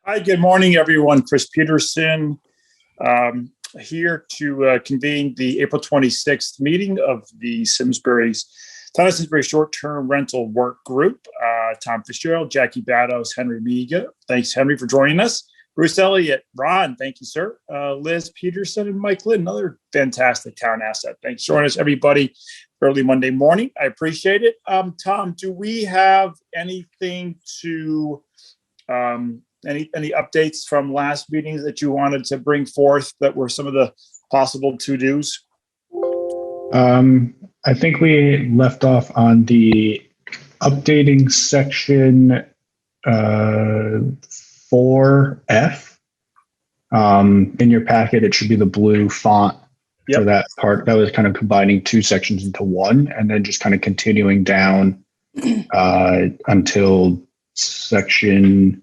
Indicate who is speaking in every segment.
Speaker 1: Hi, good morning, everyone. Chris Peterson here to convene the April 26th meeting of the Town of Simsbury Short-Term Rental Work Group. Tom Fitzgerald, Jackie Bados, Henry Miga. Thanks, Henry, for joining us. Bruce Elliott, Ron, thank you, sir. Liz Peterson and Mike Lynn, another fantastic town asset. Thanks for joining us, everybody, early Monday morning. I appreciate it. Tom, do we have anything to... Any updates from last meetings that you wanted to bring forth that were some of the possible to-dos?
Speaker 2: I think we left off on the updating section 4F. In your packet, it should be the blue font for that part. That was kind of combining two sections into one, and then just kind of continuing down until section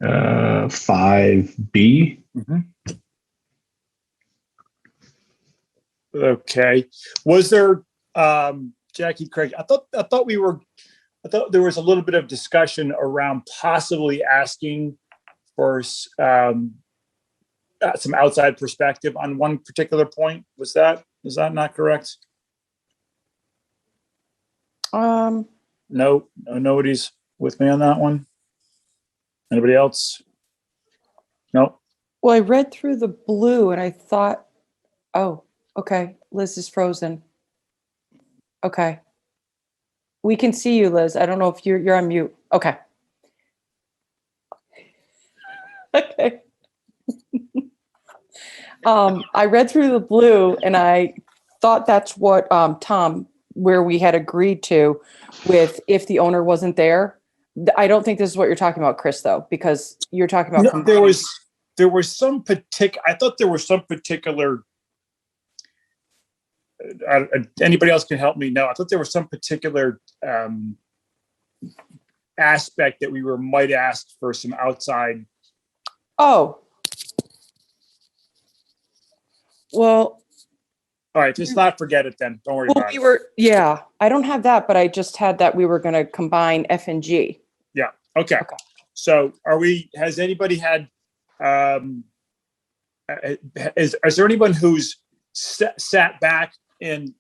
Speaker 2: 5B.
Speaker 1: Okay. Was there, Jackie, Craig? I thought there was a little bit of discussion around possibly asking for some outside perspective on one particular point. Is that not correct? No, nobody's with me on that one. Anybody else? No.
Speaker 3: Well, I read through the blue and I thought, oh, okay, Liz is frozen. Okay. We can see you, Liz. I don't know if you're on mute. Okay. Okay. I read through the blue and I thought that's what Tom, where we had agreed to with if the owner wasn't there. I don't think this is what you're talking about, Chris, though, because you're talking about.
Speaker 1: No, there was some particular. I thought there was some particular. Anybody else can help me? No, I thought there was some particular aspect that we might ask for some outside.
Speaker 3: Oh. Well.
Speaker 1: All right, just not forget it then. Don't worry about it.
Speaker 3: Yeah, I don't have that, but I just had that we were going to combine F and G.
Speaker 1: Yeah. Okay. So has anybody had, is there anyone who's sat back and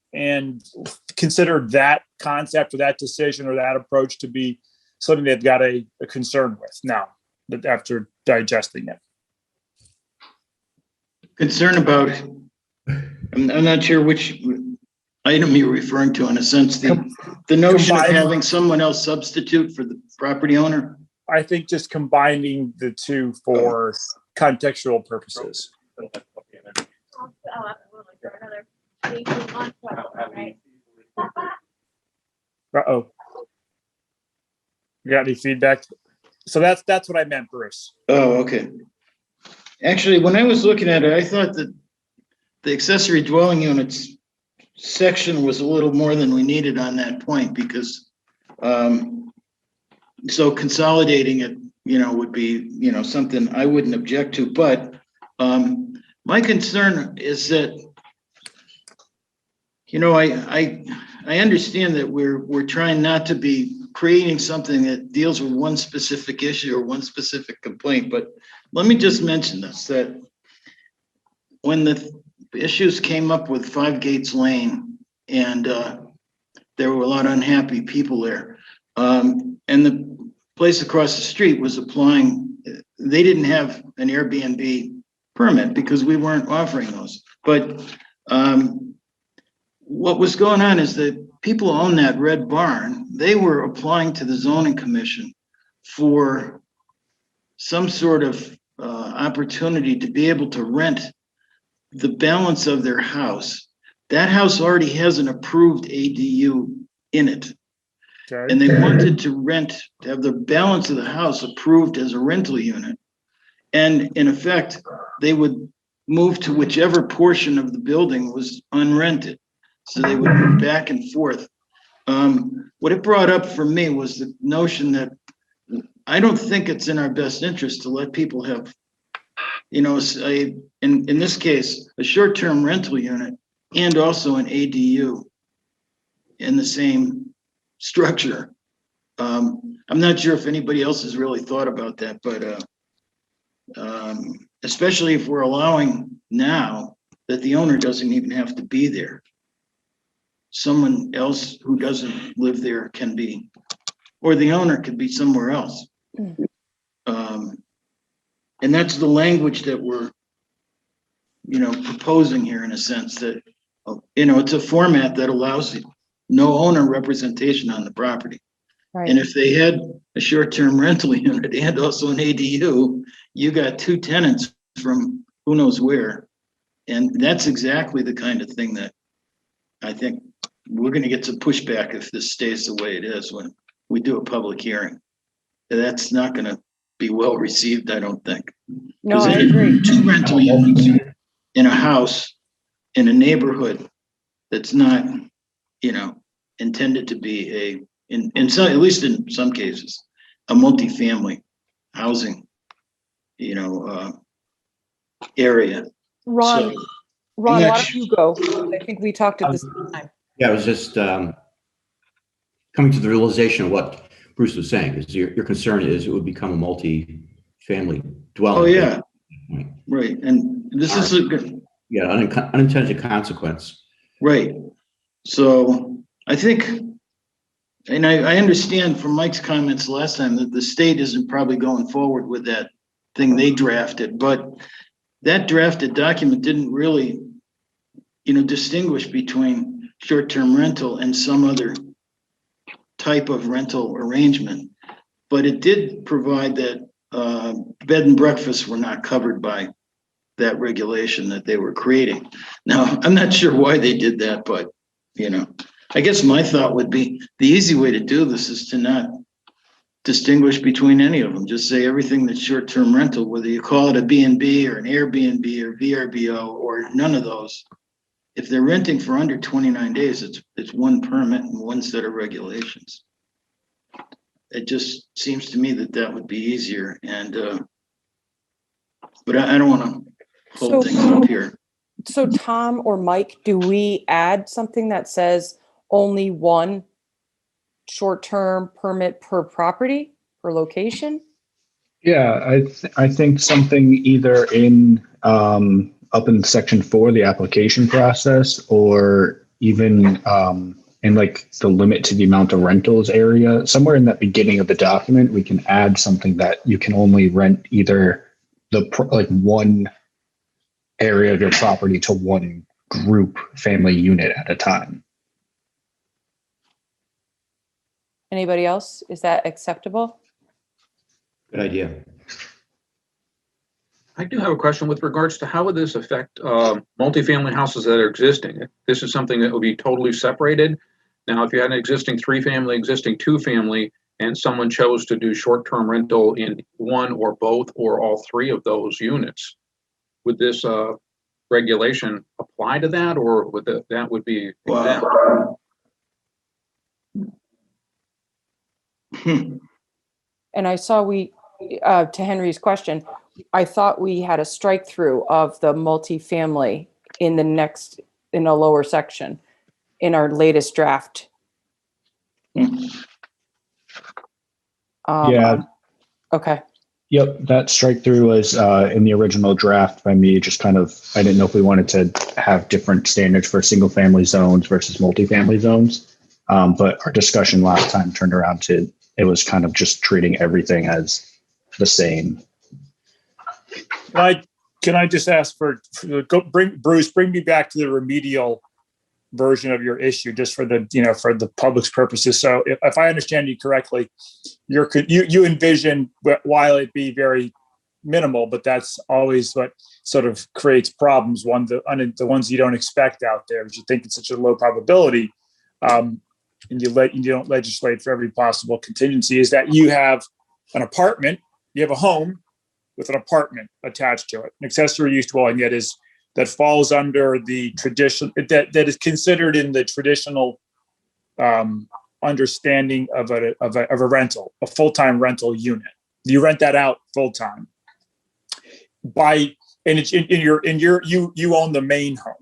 Speaker 1: considered that concept or that decision or that approach to be something they've got a concern with now after digesting it?
Speaker 4: Concern about, I'm not sure which item you're referring to, in a sense, the notion of having someone else substitute for the property owner.
Speaker 1: I think just combining the two for contextual purposes. Uh-oh. You got any feedback? So that's what I meant, Bruce.
Speaker 4: Oh, okay. Actually, when I was looking at it, I thought that the accessory dwelling units section was a little more than we needed on that point, because so consolidating it, would be, something I wouldn't object to. But my concern is that, I understand that we're trying not to be creating something that deals with one specific issue or one specific complaint. But let me just mention this, that when the issues came up with 5 Gates Lane, and there were a lot of unhappy people there. And the place across the street was applying, they didn't have an Airbnb permit because we weren't offering those. But what was going on is that people who own that red barn, they were applying to the zoning commission for some sort of opportunity to be able to rent the balance of their house. That house already has an approved ADU in it. Okay. And they wanted to have the balance of the house approved as a rental unit. And in effect, they would move to whichever portion of the building was unrented. So they would move back and forth. What it brought up for me was the notion that I don't think it's in our best interest to let people have, in this case, a short-term rental unit and also an ADU in the same structure. I'm not sure if anybody else has really thought about that, but especially if we're allowing now that the owner doesn't even have to be there. Someone else who doesn't live there can be, or the owner could be somewhere else. And that's the language that we're, proposing here, in a sense that, it's a format that allows no owner representation on the property.
Speaker 3: Right.
Speaker 4: And if they had a short-term rental unit and also an ADU, you got two tenants from who knows where. And that's exactly the kind of thing that I think we're going to get some pushback if this stays the way it is when we do a public hearing. That's not going to be well received, I don't think.
Speaker 3: No, I agree.
Speaker 4: Two rental units in a house in a neighborhood that's not, intended to be in some, at least in some cases, a multifamily housing, area.
Speaker 3: Ron,
Speaker 4: So,
Speaker 3: why don't you go? I think we talked at the same time.
Speaker 5: Yeah, I was just coming to the realization of what Bruce was saying, is your concern is it would become a multi-family dwelling.
Speaker 4: Oh, yeah. Right. And this is a good.
Speaker 5: Yeah, unintended consequence.
Speaker 4: Right. So I think, and I understand from Mike's comments last time that the state isn't probably going forward with that thing they drafted, but that drafted document didn't really, distinguish between short-term rental and some other type of rental arrangement. But it did provide that bed and breakfasts were not covered by that regulation that they were creating. Now, I'm not sure why they did that, but, I guess my thought would be the easy way to do this is to not distinguish between any of them. Just say everything that's short-term rental, whether you call it a B&B or an Airbnb or VRBO or none of those. If they're renting for under 29 days, it's one permit and one set of regulations. It just seems to me that would be easier. And, but I don't want to hold things up here.
Speaker 3: So Tom or Mike, do we add something that says only one short-term permit per property, per location?
Speaker 2: Yeah, I think something either in up in section 4, the application process, or even in like the limit to the amount of rentals area, somewhere in that beginning of the document, we can add something that you can only rent either like one area of your property to one group family unit at a time.
Speaker 3: Anybody else? Is that acceptable?
Speaker 5: Good idea.
Speaker 6: I do have a question with regards to how would this affect multifamily houses that are existing? This is something that would be totally separated. Now, if you had an existing 3-family, existing 2-family, and someone chose to do short-term rental in one or both or all 3 of those units, would this regulation apply to that, or would that would be exempt?
Speaker 3: And I saw to Henry's question, I thought we had a strike through of the multifamily in a lower section in our latest draft.
Speaker 2: Yeah.
Speaker 3: Okay.
Speaker 2: Yep, that strike through was in the original draft by me. Just kind of, I didn't know if we wanted to have different standards for single family zones versus multifamily zones. But our discussion last time turned around to, it was kind of just treating everything as the same.
Speaker 1: Can I just ask Bruce, bring me back to the remedial version of your issue, just for the public's purposes. So if I understand you correctly, you envision, while it be very minimal, but that's always what sort of creates problems. The ones you don't expect out there, because you think it's such a low probability, and you don't legislate for every possible contingency, is that you have an apartment, you have a home with an apartment attached to it, an accessory use dwelling that falls under the tradition that is considered in the traditional understanding of a rental, a full-time rental unit. You rent that out full-time and it's you own the main home.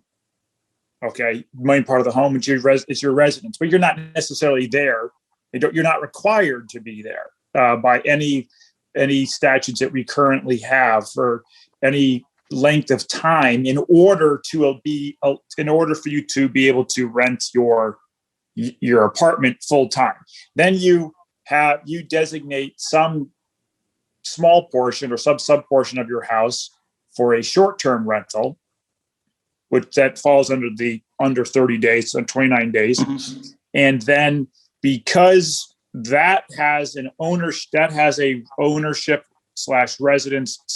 Speaker 1: Okay, main part of the home is your residence, but you're not necessarily there. You're not required to be there by any any statutes that we currently have for any length of time in order for you to be able to rent your apartment full time. Then you designate some small portion or sub portion of your house for a short-term rental, which that falls under 30 days, so 29 days.
Speaker 4: Mm-hmm.
Speaker 1: And then because that has a ownership / residence /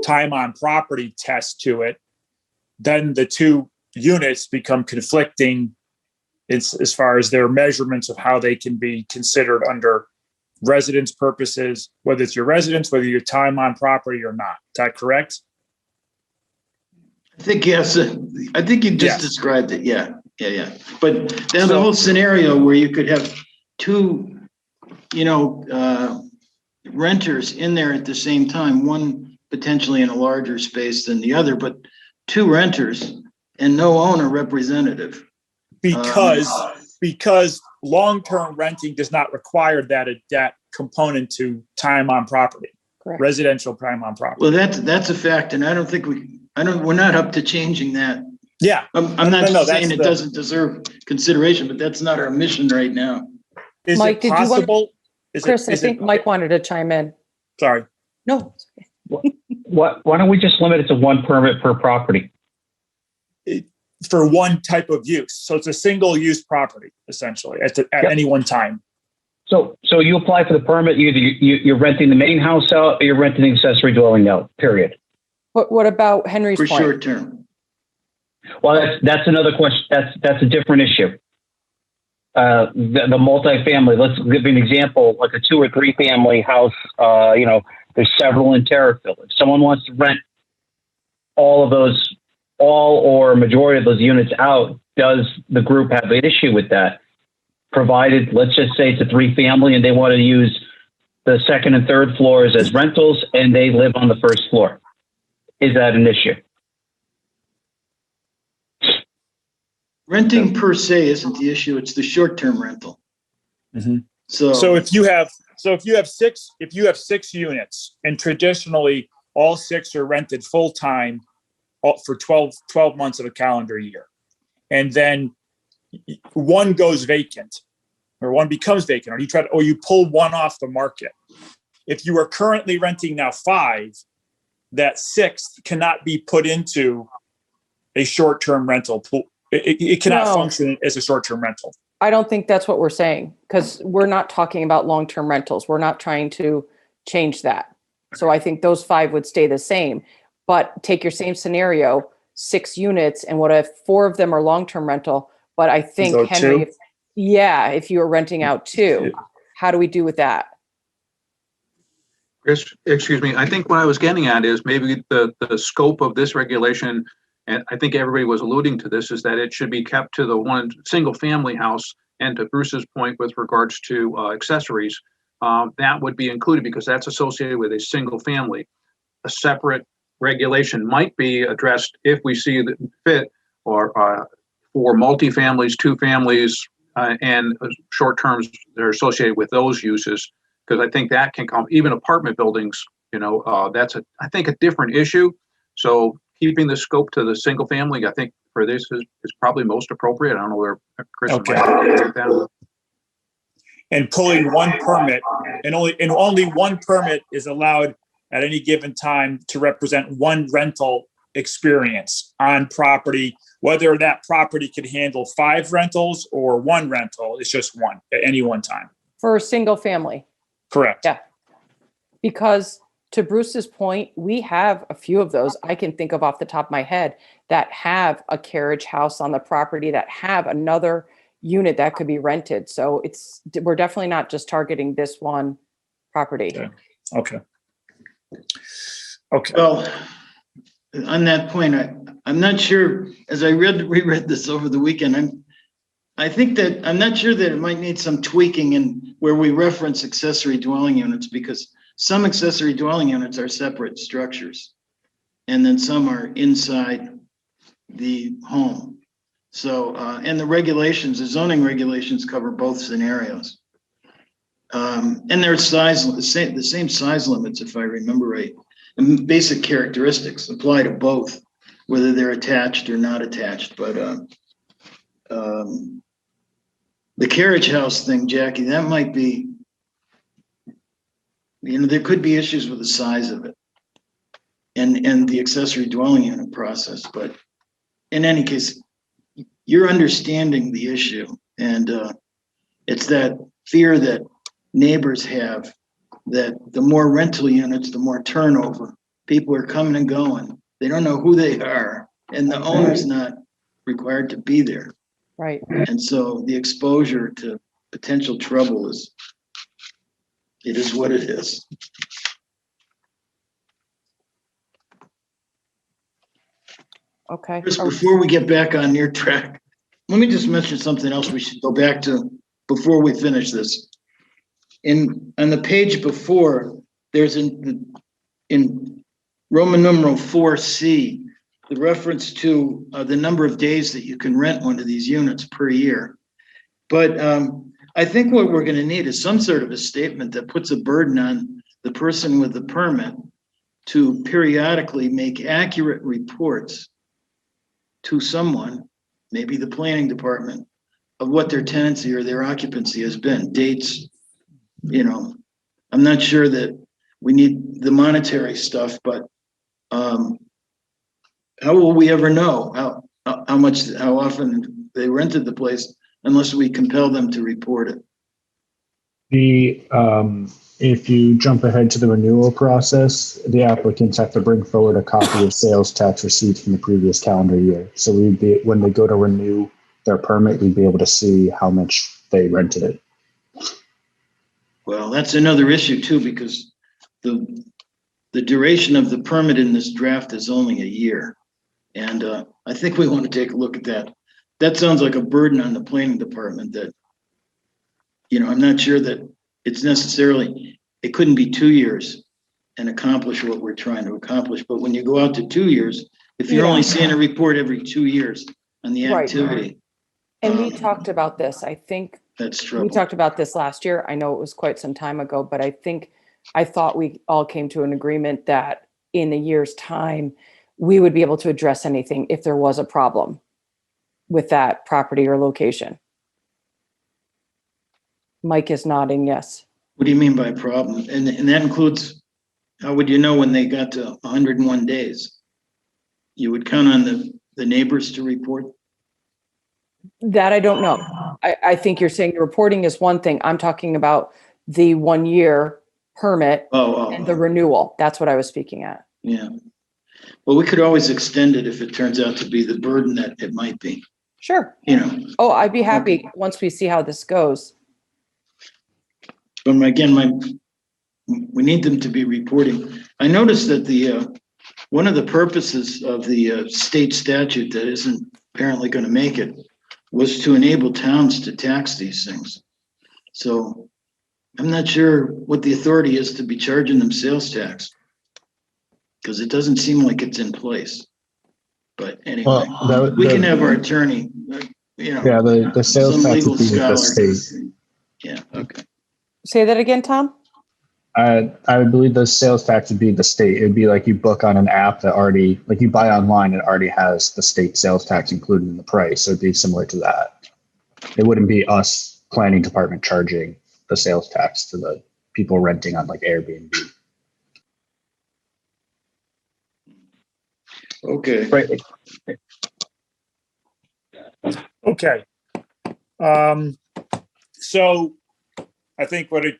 Speaker 1: time on property test to it, then the two units become conflicting as far as their measurements of how they can be considered under residence purposes, whether it's your residence, whether your time on property or not. Is that correct?
Speaker 4: I think, yes. I think you just described it. Yeah. But then the whole scenario where you could have two, renters in there at the same time, one potentially in a larger space than the other, but two renters and no owner representative.
Speaker 1: Because long-term renting does not require that component to time on property. Correct. Residential time on property.
Speaker 4: Well, that's a fact, and I don't think we're not up to changing that.
Speaker 1: Yeah,
Speaker 4: I'm not saying it doesn't deserve consideration, but that's not our mission right now.
Speaker 1: Is
Speaker 3: Mike,
Speaker 1: it possible?
Speaker 3: Chris, I think Mike wanted to chime in.
Speaker 1: Sorry.
Speaker 3: No.
Speaker 7: Why don't we just limit it to one permit per property?
Speaker 1: For one type of use. So it's a single use property, essentially, at any one time.
Speaker 7: So you apply for the permit, you're renting the main house out or you're renting the accessory dwelling out, period.
Speaker 3: What about Henry's
Speaker 4: For
Speaker 3: point?
Speaker 4: short term.
Speaker 7: Well, that's another question. That's a different issue. The multifamily, let's give an example, like a 2 or 3 family house, there's several in Terrifield. If someone wants to rent all or majority of those units out, does the group have an issue with that? Provided, let's just say it's a 3 family and they want to use the second and third floors as rentals and they live on the first floor. Is that an issue?
Speaker 4: Renting per se isn't the issue. It's the short-term rental.
Speaker 1: Mm-hmm.
Speaker 4: So
Speaker 1: if you have 6 units and traditionally all 6 are rented full time for 12 months of a calendar year, and then one goes vacant or one becomes vacant, or you pull one off the market. If you are currently renting now 5, that 6th cannot be put into a short-term rental pool. It cannot function as a short-term rental.
Speaker 3: I don't think that's what we're saying, because we're not talking about long-term rentals. We're not trying to change that. So I think those 5 would stay the same. But take your same scenario, 6 units, and what if 4 of them are long-term rental? But I think,
Speaker 1: so
Speaker 3: Henry, if you were renting out 2, how do we do with that?
Speaker 6: Chris, excuse me. I think what I was getting at is maybe the scope of this regulation, and I think everybody was alluding to this, is that it should be kept to the one single family house. And to Bruce's point with regards to accessories, that would be included because that's associated with a single family. A separate regulation might be addressed if we see that fit, or for multifamilies, 2 families, and short terms that are associated with those uses, because I think that can come, even apartment buildings, that's I think a different issue. So keeping the scope to the single family, I think for this is probably most appropriate. I don't know where Chris would take that.
Speaker 1: And pulling one permit, and only one permit is allowed at any given time to represent one rental experience on property. Whether that property could handle 5 rentals or 1 rental, it's just one at any one time.
Speaker 3: For a single family.
Speaker 1: Correct.
Speaker 3: Yeah. Because to Bruce's point, we have a few of those I can think of off the top of my head that have a carriage house on the property, that have another unit that could be rented. So we're definitely not just targeting this one property.
Speaker 1: Okay.
Speaker 4: Well, on that point, I'm not sure, as I reread this over the weekend, I'm not sure that it might need some tweaking in where we reference accessory dwelling units, because some accessory dwelling units are separate structures, and then some are inside the home. So, and the zoning regulations cover both scenarios. And their size, the same size limits, if I remember right. And basic characteristics apply to both, whether they're attached or not attached. But the carriage house thing, Jackie, that might be, there could be issues with the size of it and the accessory dwelling unit process. But in any case, you're understanding the issue. And it's that fear that neighbors have that the more rental units, the more turnover. People are coming and going. They don't know who they are, and the owner's not required to be there.
Speaker 3: Right.
Speaker 4: And so the exposure to potential trouble is what it is.
Speaker 3: Okay.
Speaker 4: Chris, before we get back on your track, let me just mention something else we should go back to before we finish this. On the page before, there's in Roman numeral 4C, the reference to the number of days that you can rent one of these units per year. But I think what we're going to need is some sort of a statement that puts a burden on the person with the permit to periodically make accurate reports to someone, maybe the planning department, of what their tenancy or their occupancy has been, dates. I'm not sure that we need the monetary stuff, but how will we ever know how often they rented the place unless we compel them to report it?
Speaker 2: If you jump ahead to the renewal process, the applicants have to bring forward a copy of sales tax receipts from the previous calendar year. So when they go to renew their permit, we'd be able to see how much they rented it.
Speaker 4: Well, that's another issue too, because the duration of the permit in this draft is only a year. And I think we want to take a look at that. That sounds like a burden on the planning department that, I'm not sure that it's necessarily, it couldn't be 2 years and accomplish what we're trying to accomplish. But when you go out to 2 years, if you're only seeing a report every 2 years on the activity.
Speaker 3: And we talked about this, I think.
Speaker 4: That's trouble.
Speaker 3: We talked about this last year. I know it was quite some time ago, but I thought we all came to an agreement that in a year's time, we would be able to address anything if there was a problem with that property or location. Mike is nodding yes.
Speaker 4: What do you mean by problem? And that includes, how would you know when they got to 101 days? You would count on the neighbors to report?
Speaker 3: That I don't know. I think you're saying the reporting is one thing. I'm talking about the 1 year permit and the renewal. That's what I was speaking at.
Speaker 4: Yeah. Well, we could always extend it if it turns out to be the burden that it might be.
Speaker 3: Sure. Oh, I'd be happy once we see how this goes.
Speaker 4: But again, we need them to be reporting. I noticed that one of the purposes of the state statute that isn't apparently going to make it was to enable towns to tax these things. So I'm not sure what the authority is to be charging them sales tax, because it doesn't seem like it's in place. But anyway, we can have our attorney,
Speaker 2: Yeah, the sales tax would be with the state.
Speaker 4: Yeah, okay.
Speaker 3: Say that again, Tom?
Speaker 2: I believe the sales tax would be the state. It'd be like you book on an app that already, like you buy online, it already has the state sales tax included in the price. So it'd be similar to that. It wouldn't be us planning department charging the sales tax to the people renting on like Airbnb.
Speaker 4: Okay.
Speaker 7: Right.
Speaker 1: Okay. So I think getting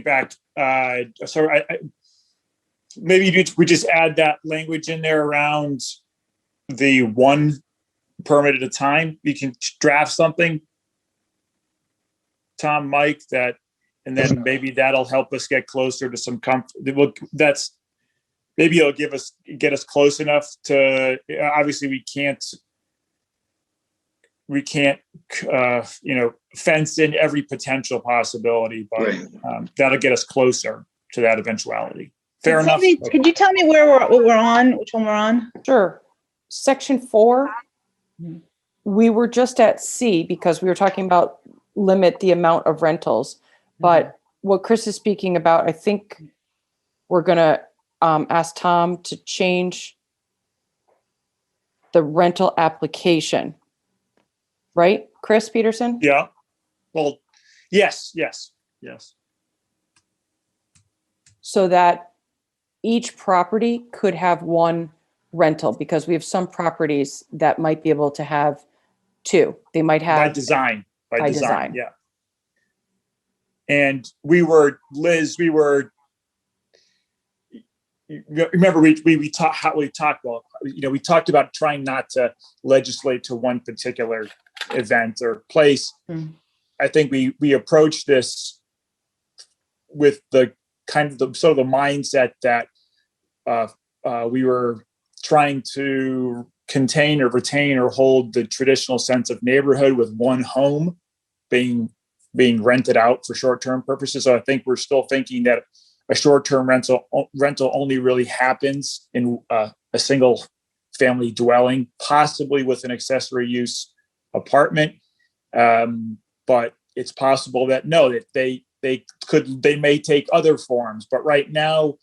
Speaker 1: back, maybe we just add that language in there around the one permit at a time. We can draft something, Tom, Mike, and then maybe that'll help us get closer to some comfort. Maybe it'll get us close enough to, obviously we can't fence in every potential possibility, but right. That'll get us closer to that eventuality. Fair enough.
Speaker 8: Could you tell me which one we're on?
Speaker 3: Sure. Section 4, we were just at C because we were talking about limit the amount of rentals. But what Chris is speaking about, I think we're going to ask Tom to change the rental application. Right, Chris Peterson?
Speaker 1: Yeah. Well, yes.
Speaker 3: So that each property could have one rental, because we have some properties that might be able to have two. They might have
Speaker 1: By design.
Speaker 3: By design.
Speaker 1: Yeah. And Liz, remember we talked about, we talked about trying not to legislate to one particular event or place. I think we approached this with the kind of the sort of the mindset that we were trying to contain or retain or hold the traditional sense of neighborhood with one home being rented out for short-term purposes. So I think we're still thinking that a short-term rental only really happens in a single family dwelling, possibly with an accessory use apartment. But it's possible that they may take other forms. But right now,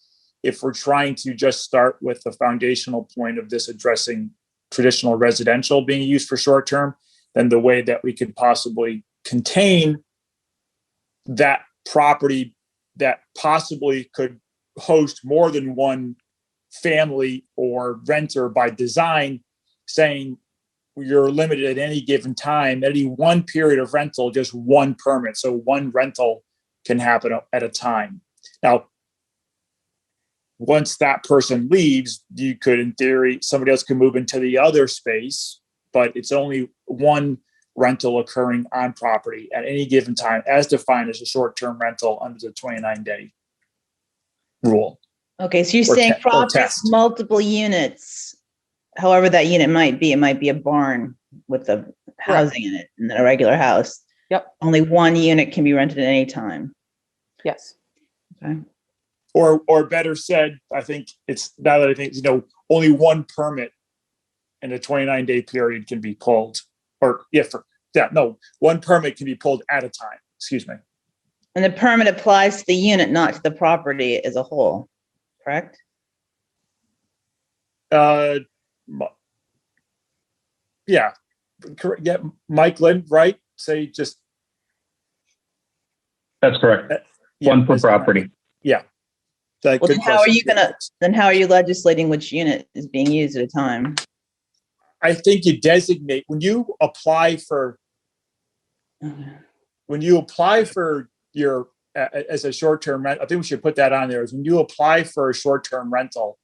Speaker 1: if we're trying to just start with the foundational point of this addressing traditional residential being used for short-term, then the way that we could possibly contain that property that possibly could host more than one family or renter by design, saying you're limited at any given time, any one period of rental, just one permit. So one rental can happen at a time. Now, once that person leaves, you could, in theory, somebody else can move into the other space, but it's only one rental occurring on property at any given time, as defined as a short-term rental under the 29-day rule.
Speaker 8: Okay, so you're
Speaker 1: Or
Speaker 8: saying
Speaker 1: or
Speaker 8: properties,
Speaker 1: test.
Speaker 8: multiple units, however that unit might be, it might be a barn with a housing in it, and then a regular house.
Speaker 3: Yep.
Speaker 8: Only one unit can be rented at any time.
Speaker 3: Yes.
Speaker 8: Okay.
Speaker 1: Or better said, I think it's, now that I think, only one permit in a 29-day period can be pulled. One permit can be pulled at a time. Excuse me.
Speaker 8: And the permit applies to the unit, not to the property as a whole, correct?
Speaker 1: Yeah. Correct. Yeah. Mike Lynn, right? Say just.
Speaker 7: That's correct.
Speaker 1: Yeah,
Speaker 7: One per property.
Speaker 1: Yeah.
Speaker 8: Well, then how are you legislating which unit is being used at a time?
Speaker 1: I think you designate when you apply for your as a short-term rent. I think we should put that on there. Is when you apply for a short-term rental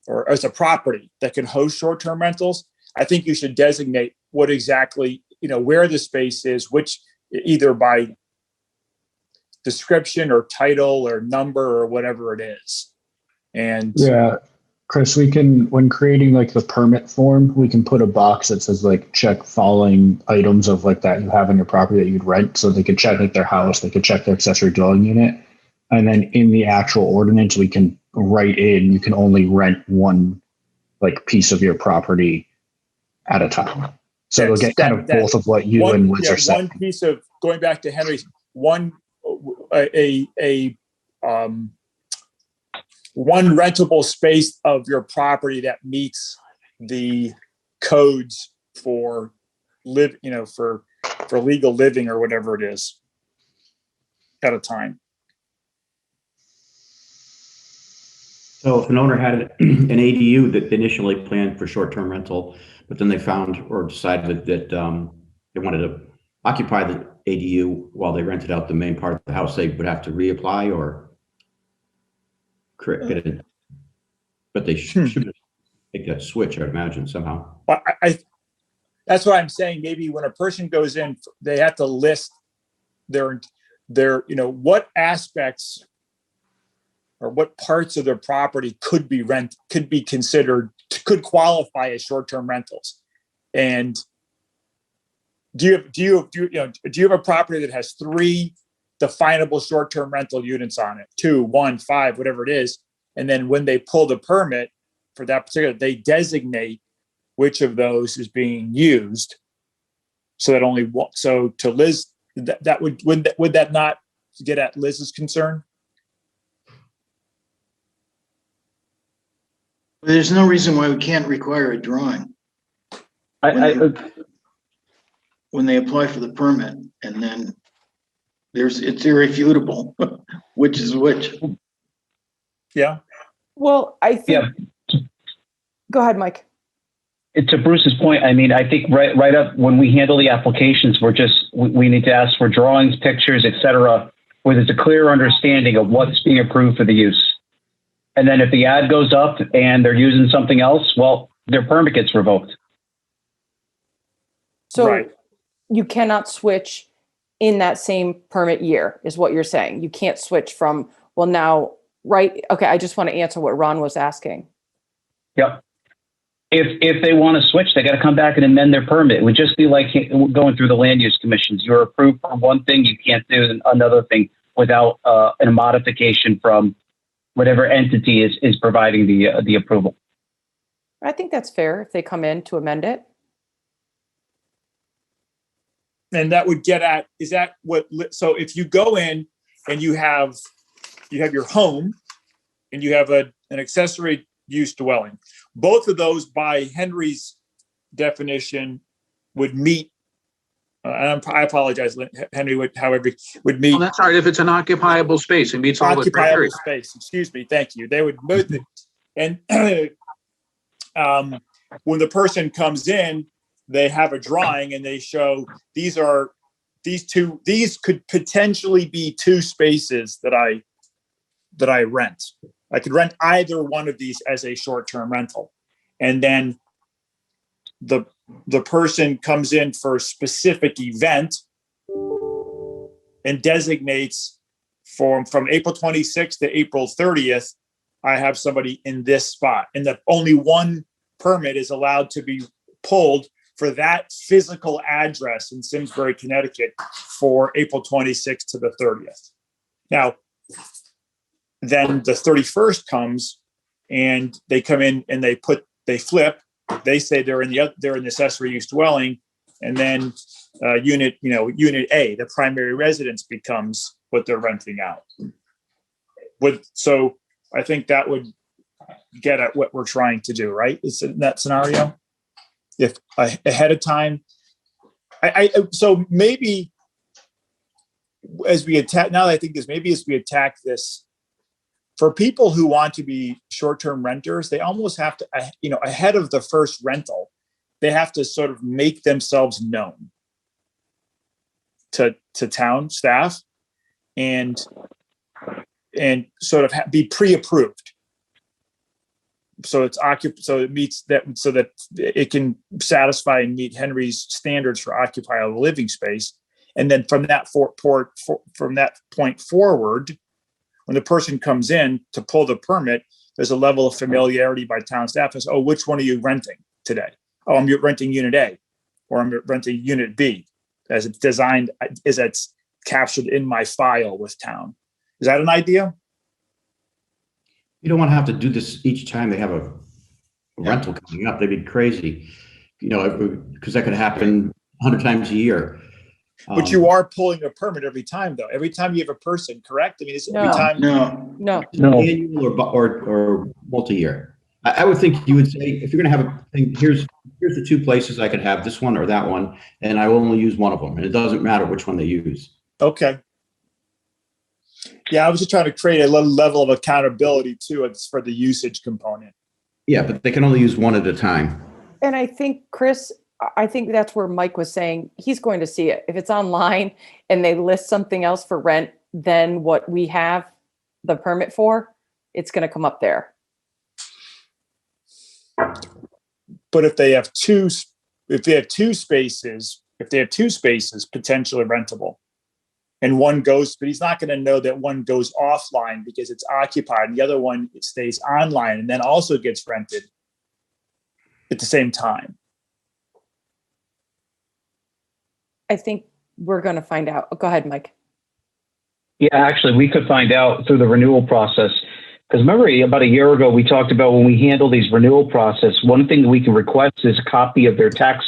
Speaker 1: or as a property that can host short-term rentals, I think you should designate what exactly, where the space is, which either by description or title or number or whatever it is. And
Speaker 2: yeah, Chris, we can, when creating like the permit form, we can put a box that says like check following items of like that you have in your property that you'd rent. So they could check like their house, they could check their accessory dwelling unit. And then in the actual ordinance, we can write in, you can only rent one like piece of your property at a time. So they'll get kind of both of what you and Liz are saying.
Speaker 1: One piece of, going back to Henry's, one rentable space of your property that meets the codes for for legal living or whatever it is at a time.
Speaker 5: So if an owner had an ADU that initially planned for short-term rental, but then they found or decided that they wanted to occupy the ADU while they rented out the main part of the house, they would have to reapply or get it. But they should make that switch, I imagine, somehow.
Speaker 1: That's what I'm saying. Maybe when a person goes in, they have to list their what aspects or what parts of their property could be considered, could qualify as short-term rentals. And do you have a property that has 3 definable short-term rental units on it, 2, 1, 5, whatever it is, and then when they pull the permit for that particular, they designate which of those is being used, so that only one. So to Liz That would that not get at Liz's concern?
Speaker 4: There's no reason why we can't require a drawing when they apply for the permit, and then it's irrefutable, which is which.
Speaker 1: Yeah.
Speaker 3: Well, I think, go ahead, Mike.
Speaker 7: To Bruce's point, I mean, I think right up when we handle the applications, we need to ask for drawings, pictures, et cetera, where there's a clear understanding of what's being approved for the use. And then if the ad goes up and they're using something else, well, their permit gets revoked.
Speaker 3: So
Speaker 1: Right.
Speaker 3: you cannot switch in that same permit year, is what you're saying. You can't switch from, well, now, right? Okay, I just want to answer what Ron was asking.
Speaker 7: Yep. If they want to switch, they got to come back and amend their permit. It would just be like going through the land use commissions. You're approved for one thing, you can't do another thing without a modification from whatever entity is providing the approval.
Speaker 3: I think that's fair if they come in to amend it.
Speaker 1: And that would get at, is that what, so if you go in and you have your home and you have an accessory use dwelling, both of those by Henry's definition would meet, and I apologize, Henry, would meet.
Speaker 6: Well, that's all right. If it's an occupiable space, it meets all the criteria.
Speaker 1: Occupiable space, excuse me, thank you. They would move it. And when the person comes in, they have a drawing and they show these could potentially be two spaces that I rent. I could rent either one of these as a short-term rental. And then the person comes in for a specific event and designates from April 26th to April 30th, I have somebody in this spot. And that only one permit is allowed to be pulled for that physical address in Simsbury, Connecticut for April 26th to the 30th. Now, then the 31st comes and they come in and they flip, they say they're in the accessory use dwelling, and then unit A, the primary residence, becomes what they're renting out. So I think that would get at what we're trying to do, right? Is in that scenario? If ahead of time, so maybe as we attack, now that I think this, maybe as we attack this, for people who want to be short-term renters, they almost have to, ahead of the first rental, they have to sort of make themselves known to town staff and sort of be pre-approved. So it meets that, so that it can satisfy and meet Henry's standards for occupiable living space. And then from that from that point forward, when the person comes in to pull the permit, there's a level of familiarity by town staff as, oh, which one are you renting today? Oh, I'm renting unit A, or I'm renting unit B, as it's designed, as it's captured in my file with town. Is that an idea?
Speaker 5: You don't want to have to do this each time they have a rental coming up. They'd be crazy, because that could happen 100 times a year.
Speaker 1: But you are pulling a permit every time, though. Every time you have a person, correct? I mean, is every time?
Speaker 4: No.
Speaker 5: Annual or multi-year. I would think you would say, if you're going to have a thing, here's the two places I could have, this one or that one, and I will only use one of them, and it doesn't matter which one they use.
Speaker 1: Okay. Yeah, I was just trying to create a little level of accountability too. It's for the usage component.
Speaker 5: Yeah, but they can only use one at a time.
Speaker 3: And I think, Chris, I think that's where Mike was saying he's going to see it. If it's online and they list something else for rent than what we have the permit for, it's going to come up there.
Speaker 1: But if they have two spaces potentially rentable, and one goes, but he's not going to know that one goes offline because it's occupied, and the other one, it stays online and then also gets rented at the same time.
Speaker 3: I think we're going to find out. Go ahead, Mike.
Speaker 7: Yeah, actually, we could find out through the renewal process. Because remember, about a year ago, we talked about when we handle these renewal process, one thing that we can request is a copy of their tax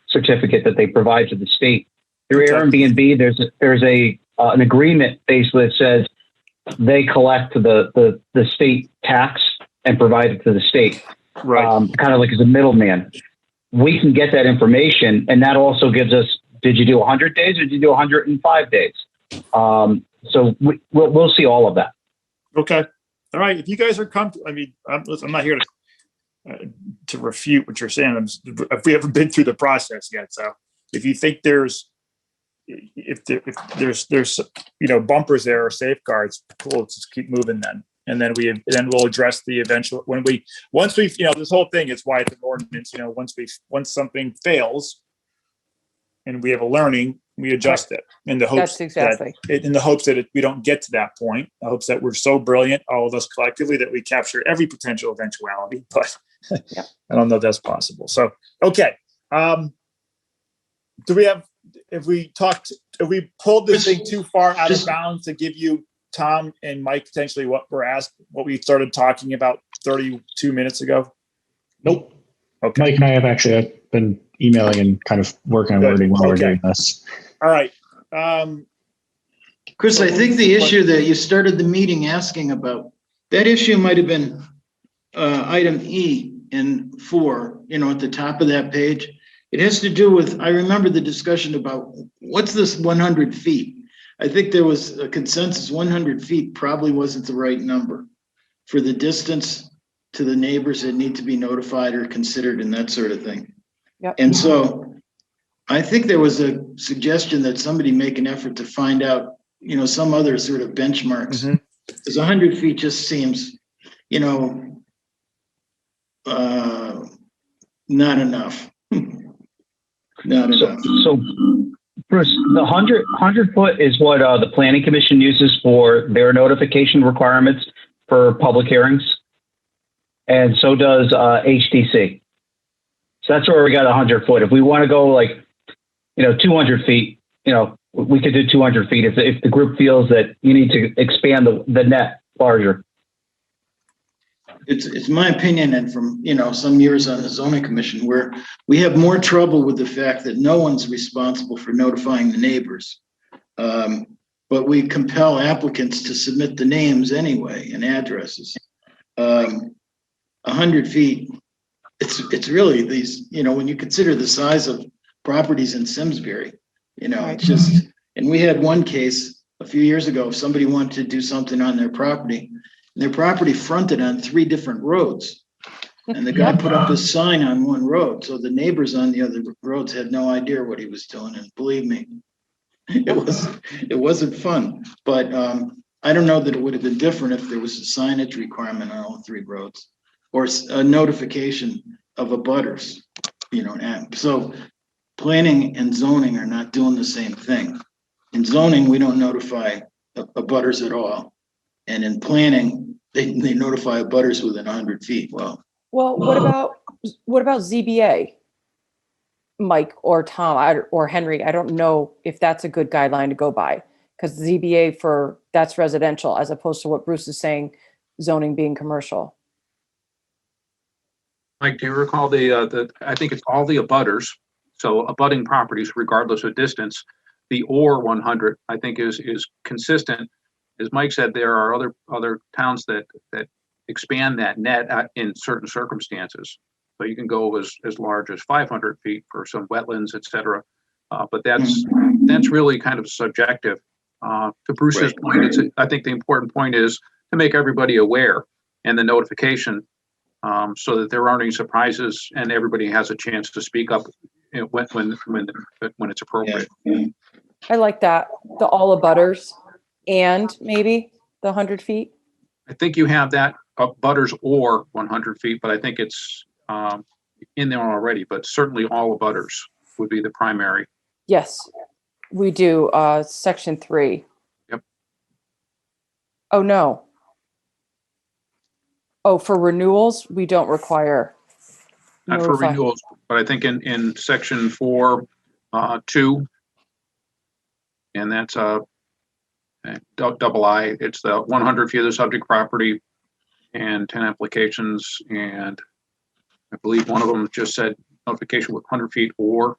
Speaker 7: certificate that they provide to the state. Through
Speaker 1: Okay.
Speaker 7: Airbnb, there's an agreement basically that says they collect the state tax and provide it to the state,
Speaker 1: Right.
Speaker 7: kind of like as a middleman. We can get that information, and that also gives us, did you do 100 days or did you do 105 days? So we'll see all of that.
Speaker 1: Okay. All right. If you guys are comfortable, I mean, I'm not here to refute what you're saying. If we haven't been through the process yet. So if you think there's bumpers there or safeguards, cool, let's just keep moving then. And then we'll address the eventual, once we've, this whole thing is why it's an ordinance, once something fails and we have a learning, we adjust it in the hopes that we don't get to that point. I hopes that we're so brilliant, all of us collectively, that we capture every potential eventuality, but
Speaker 3: Yep.
Speaker 1: I don't know if that's possible. So, okay. Have we pulled this thing too far out of bounds to give you, Tom and Mike, potentially what we started talking about 32 minutes ago?
Speaker 2: Nope.
Speaker 1: Okay.
Speaker 2: Mike and I have actually been emailing and kind of working on wording while we're doing this.
Speaker 1: All right.
Speaker 4: Chris, I think the issue that you started the meeting asking about, that issue might have been item E in 4, at the top of that page. It has to do with, I remember the discussion about what's this 100 feet? I think there was a consensus 100 feet probably wasn't the right number for the distance to the neighbors that need to be notified or considered and that sort of thing.
Speaker 3: Yep.
Speaker 4: And so I think there was a suggestion that somebody make an effort to find out, some other sort of benchmarks.
Speaker 1: Mhm.
Speaker 4: Because 100 feet just seems, not enough. Not enough.
Speaker 7: So, Bruce, the 100 foot is what the Planning Commission uses for their notification requirements for public hearings. And so does HTC. So that's where we got 100 foot. If we want to go 200 feet, we could do 200 feet if the group feels that you need to expand the net larger.
Speaker 4: It's my opinion, and from some years on the zoning commission, where we have more trouble with the fact that no one's responsible for notifying the neighbors, but we compel applicants to submit the names anyway and addresses. 100 feet, it's really these, when you consider the size of properties in Simsbury, it's just. And we had one case a few years ago. If somebody wanted to do something on their property, their property fronted on 3 different roads. And the guy put up a sign on one road. So the neighbors on the other roads had no idea what he was doing. And believe me, it wasn't fun. But I don't know that it would have been different if there was a signage requirement on all 3 roads or a notification of abutters, So planning and zoning are not doing the same thing. In zoning, we don't notify abutters at all. And in planning, they notify abutters within 100 feet. Well,
Speaker 3: what about ZBA? Mike or Tom or Henry? I don't know if that's a good guideline to go by, because ZBA that's residential as opposed to what Bruce is saying, zoning being commercial.
Speaker 6: Mike, do you recall I think it's all the abutters. So abutting properties, regardless of distance, the or 100, I think is consistent. As Mike said, there are other towns that expand that net in certain circumstances. So you can go as large as 500 feet for some wetlands, et cetera. But that's really kind of subjective. To Bruce's point, I think the important point is to make everybody aware and the notification, so that there aren't any surprises and everybody has a chance to speak up when it's appropriate.
Speaker 4: Yeah.
Speaker 3: I like that. The all abutters and maybe the 100 feet.
Speaker 6: I think you have that abutters or 100 feet, but I think it's in there already. But certainly all abutters would be the primary.
Speaker 3: Yes, we do. Section 3.
Speaker 6: Yep.
Speaker 3: Oh, no. Oh, for renewals, we don't require.
Speaker 6: Not for renewals, but I think in section 4, 2, and that's double I, it's the 100 feet of the subject property and 10 applications. And I believe one of them just said notification with 100 feet or.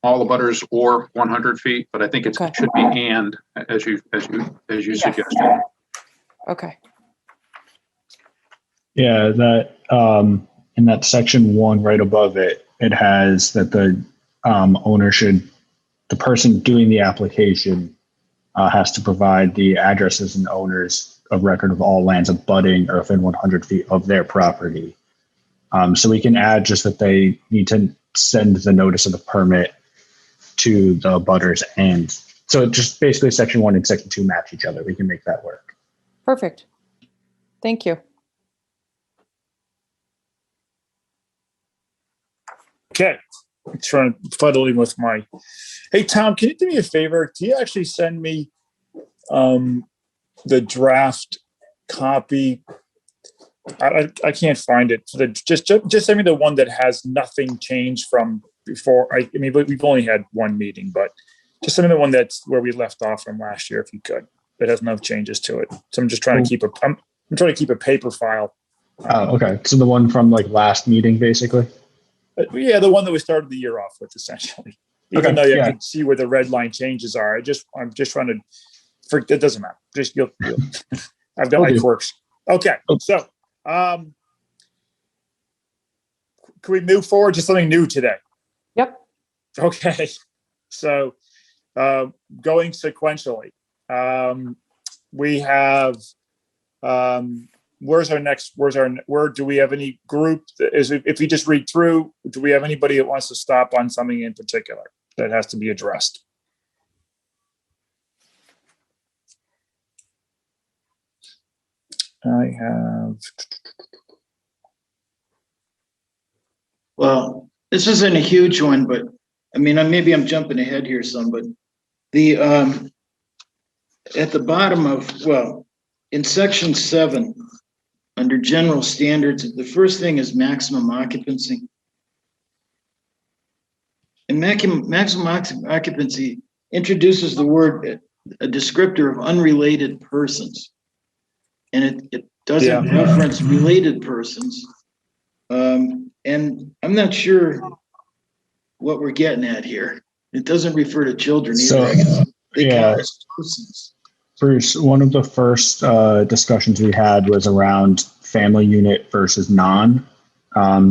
Speaker 6: all the butters or 100 feet, but I think it
Speaker 3: Okay.
Speaker 6: should be and, as you
Speaker 3: Yeah.
Speaker 6: suggested.
Speaker 3: Okay.
Speaker 2: Yeah, that in that section 1 right above it, it has that the owner should, the person doing the application has to provide the addresses and owners of record of all lands abutting or within 100 feet of their property. So we can add just that they need to send the notice of the permit to the abutters, and so just basically section 1 and section 2 match each other. We can make that work.
Speaker 3: Perfect. Thank you.
Speaker 1: Okay. I'm trying to fuddling with my. Hey, Tom, can you do me a favor? Can you actually send me the draft copy? I can't find it. So just send me the one that has nothing changed from before. I mean, we've only had one meeting, but just send me the one that's where we left off from last year, if you could. That has no changes to it. So I'm just trying to keep I'm trying to keep a paper file.
Speaker 2: Oh, okay. So the one from like last meeting, basically.
Speaker 1: Yeah, the one that we started the year off with, essentially. Even
Speaker 2: Okay,
Speaker 1: though you
Speaker 2: yeah.
Speaker 1: can see where the red line changes are, I'm just trying to. It doesn't matter. Just you'll I've got my quirks. Okay, so can we move forward to something new today?
Speaker 3: Yep.
Speaker 1: Okay, so going sequentially, we have. Where do we have any group? If you just read through, do we have anybody that wants to stop on something in particular that has to be addressed? I have.
Speaker 4: Well, this isn't a huge one, but I mean, maybe I'm jumping ahead here some, but the at the bottom of, well, in section 7, under general standards, the first thing is maximum occupancy. And maximum occupancy introduces the word, a descriptor of unrelated persons. And it doesn't reference related persons. And I'm not sure what we're getting at here. It doesn't refer to children either, I guess. They count as persons.
Speaker 2: Bruce, one of the first discussions we had was around family unit versus non.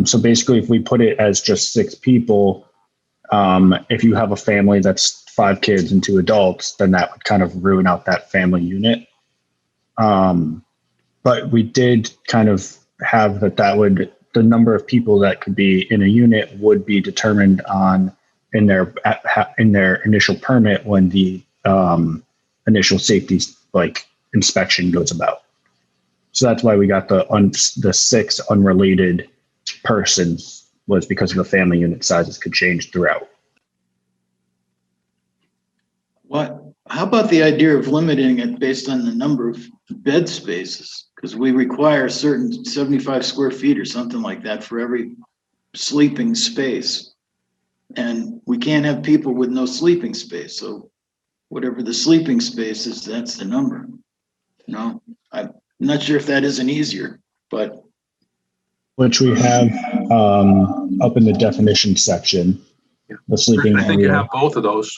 Speaker 2: So basically, if we put it as just 6 people, if you have a family that's 5 kids and 2 adults, then that would kind of ruin out that family unit. But we did kind of have the number of people that could be in a unit would be determined in their initial permit when the initial safety inspection goes about. So that's why we got the 6 unrelated persons, was because of the family unit sizes could change throughout.
Speaker 4: How about the idea of limiting it based on the number of bed spaces? Because we require certain 75 square feet or something like that for every sleeping space. And we can't have people with no sleeping space. So whatever the sleeping space is, that's the number. No, I'm not sure if that isn't easier, but.
Speaker 2: Which we have up in the definition section, the sleeping
Speaker 6: I think
Speaker 2: area.
Speaker 6: you have both of those.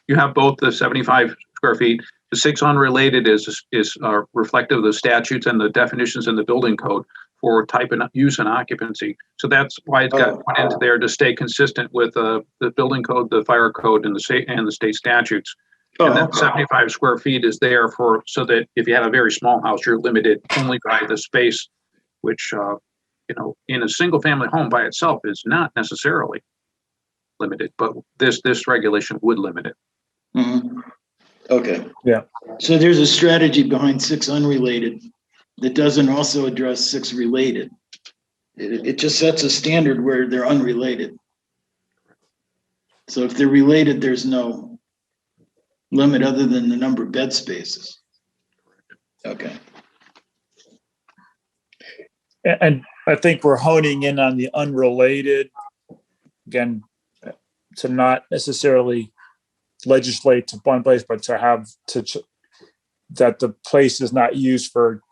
Speaker 6: You have both the 75 square feet. The 6 unrelated is reflective of the statutes and the definitions in the building code for type and use and occupancy. So that's why it's got put into there to stay consistent with the building code, the fire code, and the state statutes. And then 75 square feet is there so that if you have a very small house, you're limited only by the space, which in a single family home by itself is not necessarily limited, but this regulation would limit it.
Speaker 4: Mm-hmm. Okay.
Speaker 1: Yeah.
Speaker 4: So there's a strategy behind 6 unrelated that doesn't also address 6 related. It just sets a standard where they're unrelated. So if they're related, there's no limit other than the number of bed spaces. Okay.
Speaker 1: And I think we're honing in on the unrelated, again, to not necessarily legislate to one place, but to have that the place is not used for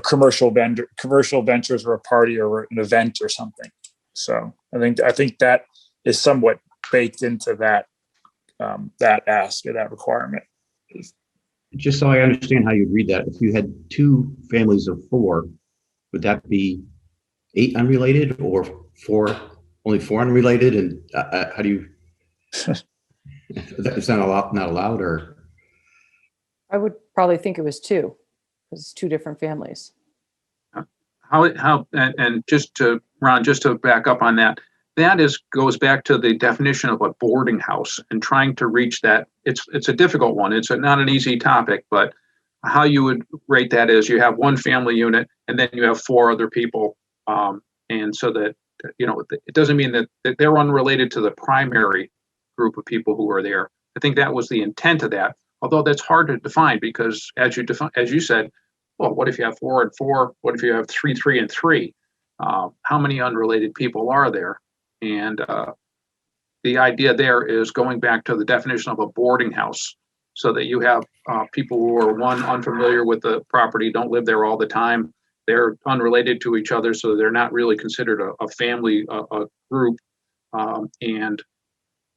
Speaker 1: commercial ventures or a party or an event or something. So I think that is somewhat baked into that ask or that requirement.
Speaker 5: Just so I understand how you'd read that, if you had two families of four, would that be 8 unrelated or only 4 unrelated? And how do you? Is that not allowed, or?
Speaker 3: I would probably think it was 2, because it's 2 different families.
Speaker 6: And just to Ron, just to back up on that, goes back to the definition of a boarding house and trying to reach that. It's a difficult one. It's not an easy topic, but how you would rate that is you have one family unit and then you have 4 other people, and so that it doesn't mean that they're unrelated to the primary group of people who are there. I think that was the intent of that. Although that's hard to define because, as you said, well, what if you have 4 and 4? What if you have 3, 3, and 3? How many unrelated people are there? And the idea there is going back to the definition of a boarding house, so that you have people who are, one, unfamiliar with the property, don't live there all the time. They're unrelated to each other, so they're not really considered a family, a group, and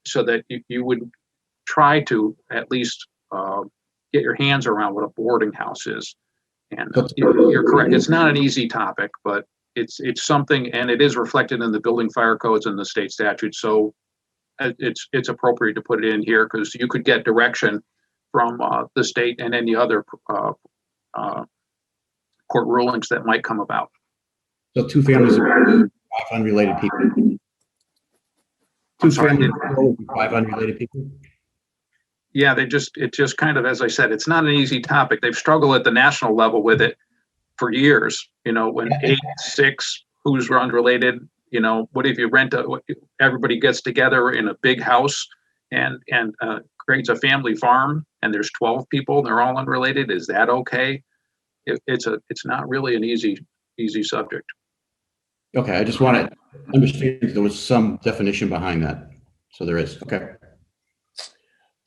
Speaker 6: so that you would try to at least get your hands around what a boarding house is. And you're correct. It's not an easy topic, but it's something, and it is reflected in the building fire codes and the state statutes. So it's appropriate to put it in here because you could get direction from the state and any other court rulings that might come about.
Speaker 5: So 2 families of 5 unrelated people. 2 families of 5 unrelated people.
Speaker 6: Yeah, it just kind of, as I said, it's not an easy topic. They've struggled at the national level with it for years. When 8, 6, who's unrelated. What if you everybody gets together in a big house and creates a family farm and there's 12 people and they're all unrelated? Is that okay? It's not really an easy subject.
Speaker 5: Okay, I just want to understand there was some definition behind that. So there is. Okay.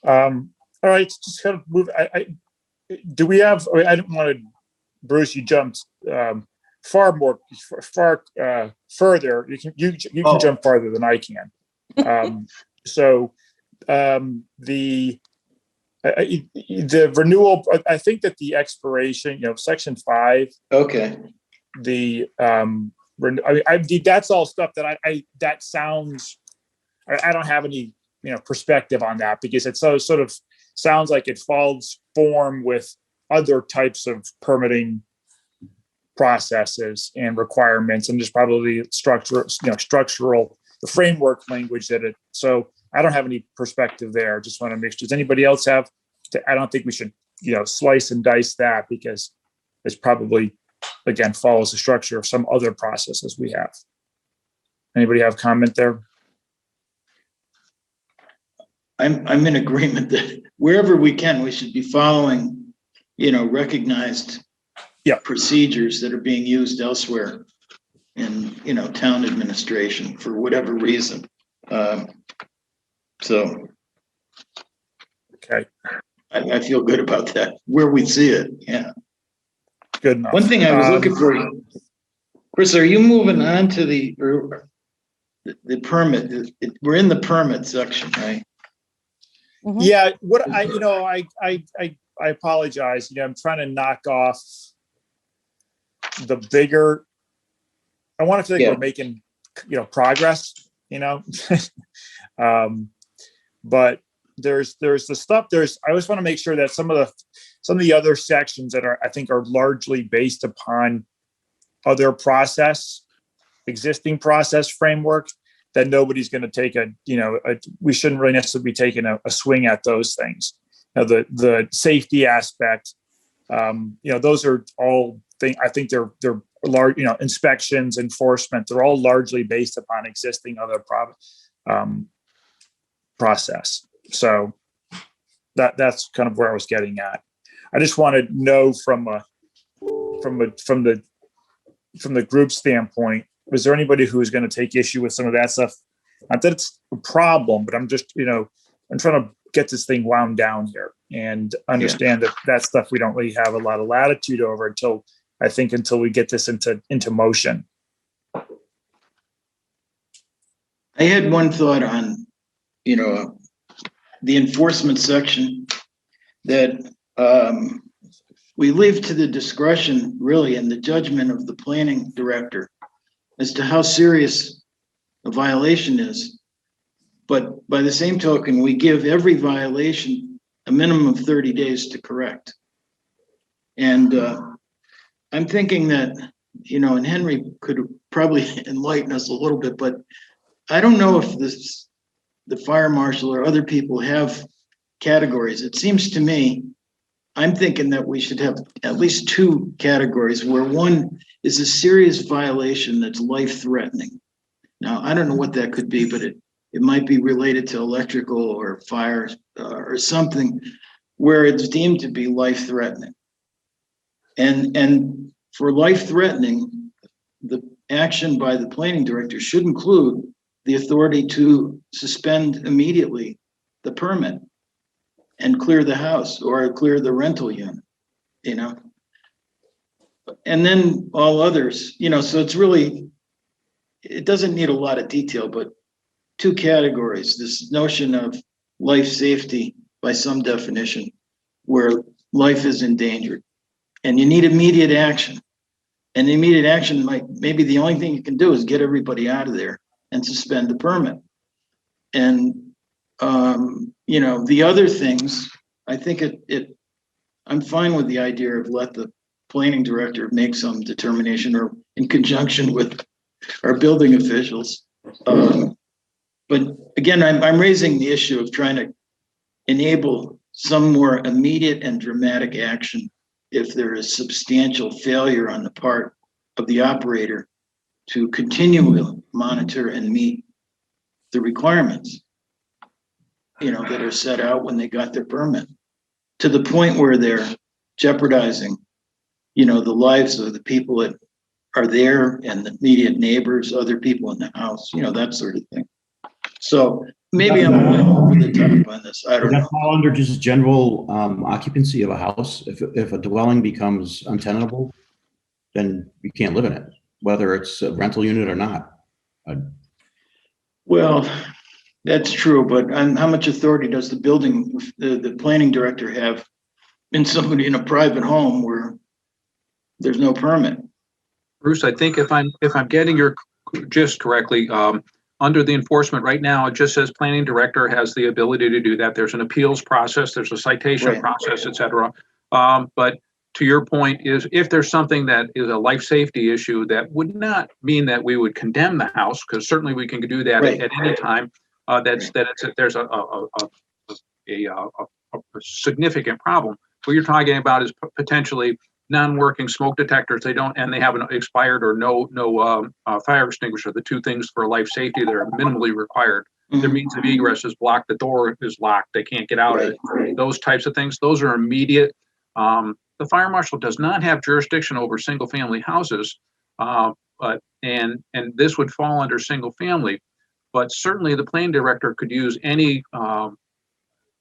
Speaker 1: All right, just kind of move. Do we have? I didn't want to. Bruce, you jumped far further. You can jump farther than I can. The renewal. I think that the expiration. Section 5.
Speaker 4: Okay.
Speaker 1: That's all stuff that that sounds. I don't have any perspective on that because it sort of sounds like it falls form with other types of permitting processes and requirements, and just probably structural, the framework language that it. So I don't have any perspective there. Just want to make sure. Does anybody else have? I don't think we should, slice and dice that because it's probably, again, follows the structure of some other processes we have. Anybody have comment there?
Speaker 4: I'm in agreement that wherever we can, we should be following, recognized procedures that are being used elsewhere in, town administration for whatever reason. So
Speaker 1: okay,
Speaker 4: I feel good about that where we see it. Yeah.
Speaker 1: Good enough.
Speaker 4: One thing I was looking for, Chris, are you moving on to the permit? We're in the permit section, right?
Speaker 3: Mm-hmm.
Speaker 1: Yeah. What I apologize. I'm trying to knock off the bigger. I want to feel like we're making, progress. But there's the stuff. I always want to make sure that some of the other sections that I think are largely based upon other existing process framework, that nobody's going to take we shouldn't really necessarily be taking a swing at those things. The safety aspect, those are all things. I think they're large, inspections, enforcement, they're all largely based upon existing other process. So that's kind of where I was getting at. I just want to know from the group standpoint, was there anybody who was going to take issue with some of that stuff? Not that it's a problem, but I'm just, I'm trying to get this thing wound down here and understand that stuff we don't really have a lot of latitude over until I think, until we get this into motion.
Speaker 4: I had one thought on, the enforcement section that we leave to the discretion, really, and the judgment of the planning director as to how serious a violation is. But by the same token, we give every violation a minimum of 30 days to correct. And I'm thinking that, and Henry could probably enlighten us a little bit, but I don't know if the fire marshal or other people have categories. It seems to me, I'm thinking that we should have at least two categories, where one is a serious violation that's life-threatening. Now, I don't know what that could be, but it might be related to electrical or fire or something where it's deemed to be life-threatening. And for life-threatening, the action by the planning director should include the authority to suspend immediately the permit and clear the house or clear the rental unit, and then all others, so it's really, it doesn't need a lot of detail, but two categories, this notion of life safety by some definition, where life is endangered and you need immediate action. And the immediate action maybe the only thing you can do is get everybody out of there and suspend the permit. And, the other things, I think I'm fine with the idea of let the planning director make some determination or in conjunction with our building officials. But again, I'm raising the issue of trying to enable some more immediate and dramatic action if there is substantial failure on the part of the operator to continually monitor and meet the requirements, that are set out when they got their permit, to the point where they're jeopardizing, the lives of the people that are there and the immediate neighbors, other people in the house, that sort of thing. So maybe I'm a little over the top on this. I don't know.
Speaker 5: Does that fall under just general occupancy of a house? If a dwelling becomes untenable, then you can't live in it, whether it's a rental unit or not.
Speaker 4: Well, that's true, but how much authority does the planning director have in somebody in a private home where there's no permit?
Speaker 6: Bruce, I think if I'm getting your gist correctly, under the enforcement right now, it just says planning director has the ability to do that. There's an appeals process, there's a citation process, et cetera. But to your point is, if there's something that is a life safety issue, that would not mean that we would condemn the house, because certainly we can do that at any time. There's a significant problem. What you're talking about is potentially non-working smoke detectors. They haven't expired, or no fire extinguisher. The two things for life safety that are minimally required. Mm-hmm. Their means of egress is blocked. The door is locked. They can't get out of it. Those types of things. Those are immediate. The fire marshal does not have jurisdiction over single-family houses, and this would fall under single-family. But certainly, the planning director could use any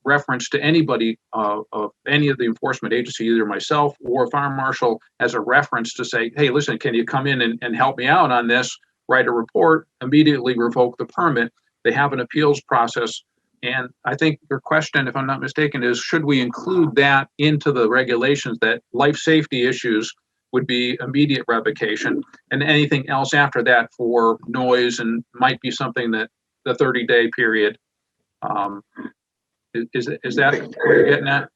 Speaker 6: reference to anybody of any of the enforcement agency, either myself or fire marshal, as a reference to say, hey, listen, can you come in and help me out on this? Write a report, immediately revoke the permit. They have an appeals process. And I think your question, if I'm not mistaken, is should we include that into the regulations, that life safety issues would be immediate revocation, and anything else after that for noise and might be something that the 30-day period. Is that what you're getting at?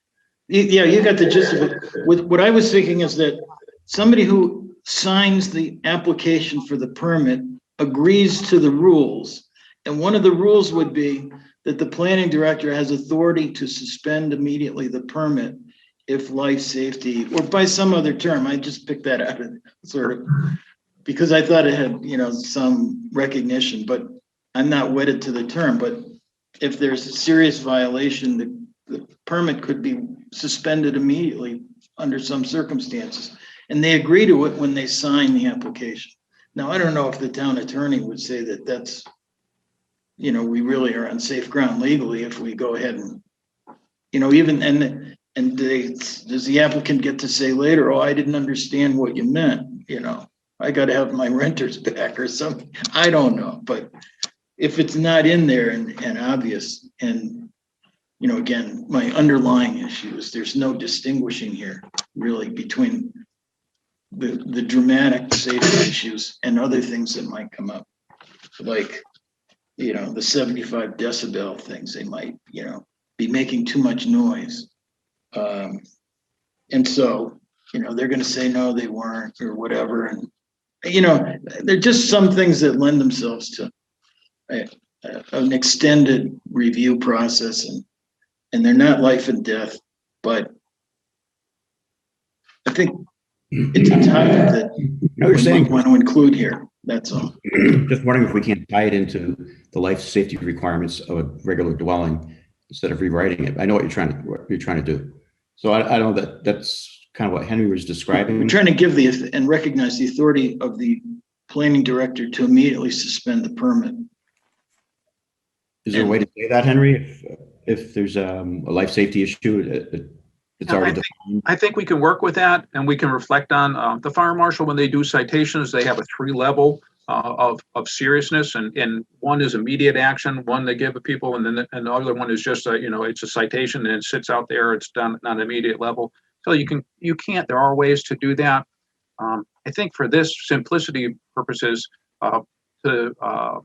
Speaker 4: Yeah, you got the gist of it. What I was thinking is that somebody who signs the application for the permit agrees to the rules. And one of the rules would be that the planning director has authority to suspend immediately the permit if life safety, or by some other term. I just picked that out of sort of, because I thought it had, some recognition, but I'm not wedded to the term. But if there's a serious violation, the permit could be suspended immediately under some circumstances. And they agree to it when they sign the application. Now, I don't know if the town attorney would say that that's, we really are on safe ground legally if we go ahead and, even, and And does the applicant get to say later, oh, I didn't understand what you meant, I got to have my renters back or something. I don't know, but if it's not in there and obvious, and, again, my underlying issue is there's no distinguishing here really between the dramatic safety issues and other things that might come up, like, the 75 decibel things, they might, be making too much noise. And so, they're going to say, no, they weren't or whatever. And, there are just some things that lend themselves to an extended review process, and they're not life and death, but I think it's a topic that we might want to include here. That's all.
Speaker 5: Just wondering if we can't tie it into the life safety requirements of a regular dwelling instead of rewriting it. I know what you're trying to do. So I know that's kind of what Henry was describing.
Speaker 4: We're trying to give and recognize the authority of the planning director to immediately suspend the permit.
Speaker 5: Is there a way to say that, Henry? If there's a life safety issue, it's already defined?
Speaker 6: I think we can work with that, and we can reflect on the fire marshal. When they do citations, they have a 3-level of seriousness, and one is immediate action, one they give to people, and then the other one is just it's a citation and it sits out there. It's done at an immediate level. So there are ways to do that. I think for this simplicity purposes, to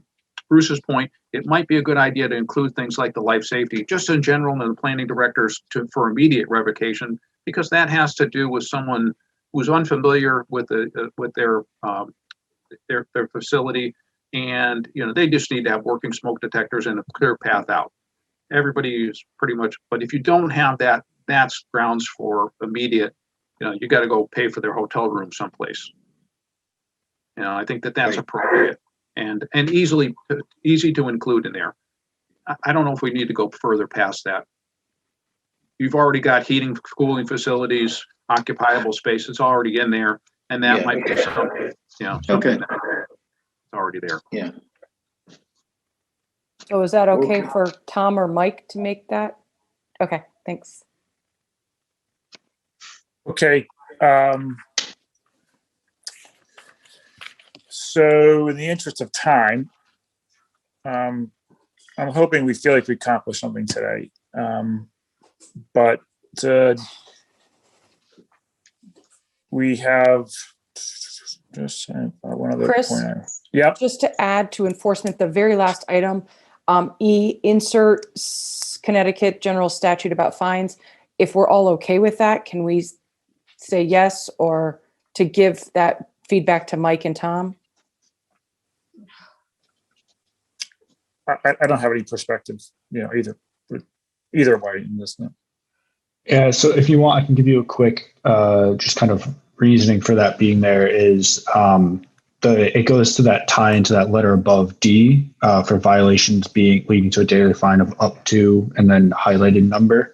Speaker 6: Bruce's point, it might be a good idea to include things like the life safety, just in general, and the planning directors for immediate revocation, because that has to do with someone who's unfamiliar with their facility, and they just need to have working smoke detectors and a clear path out. Everybody is pretty much, but if you don't have that, that's grounds for immediate. You got to go pay for their hotel room someplace. I think that's appropriate and easy to include in there. I don't know if we need to go further past that. You've already got heating, cooling facilities, occupiable space. It's already in there, and that might be something. Something that's already there.
Speaker 4: Yeah.
Speaker 3: So is that okay for Tom or Mike to make that? Okay, thanks.
Speaker 1: Okay. So in the interest of time, I'm hoping we feel like we accomplished something today. But we have just one other
Speaker 3: Chris,
Speaker 1: point. Yep.
Speaker 3: Just to add to enforcement, the very last item, insert Connecticut general statute about fines. If we're all okay with that, can we say yes, or to give that feedback to Mike and Tom?
Speaker 1: I don't have any perspective, either way in this.
Speaker 2: Yeah. So if you want, I can give you a quick, just kind of reasoning for that being there is, it goes to that tie into that letter above D, for violations leading to a daily fine of up to, and then highlighted number.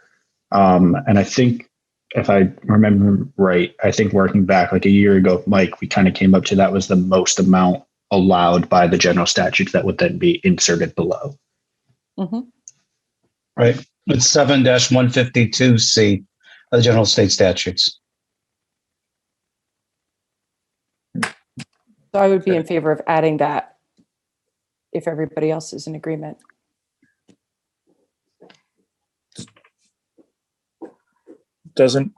Speaker 2: And I think if I remember right, I think working back like a year ago, Mike, we kind of came up to that was the most amount allowed by the general statute that would then be inserted below.
Speaker 3: Mm-hmm.
Speaker 9: Right. It's 7-152C of the general state statutes.
Speaker 3: So I would be in favor of adding that if everybody else is in agreement.
Speaker 1: Sounds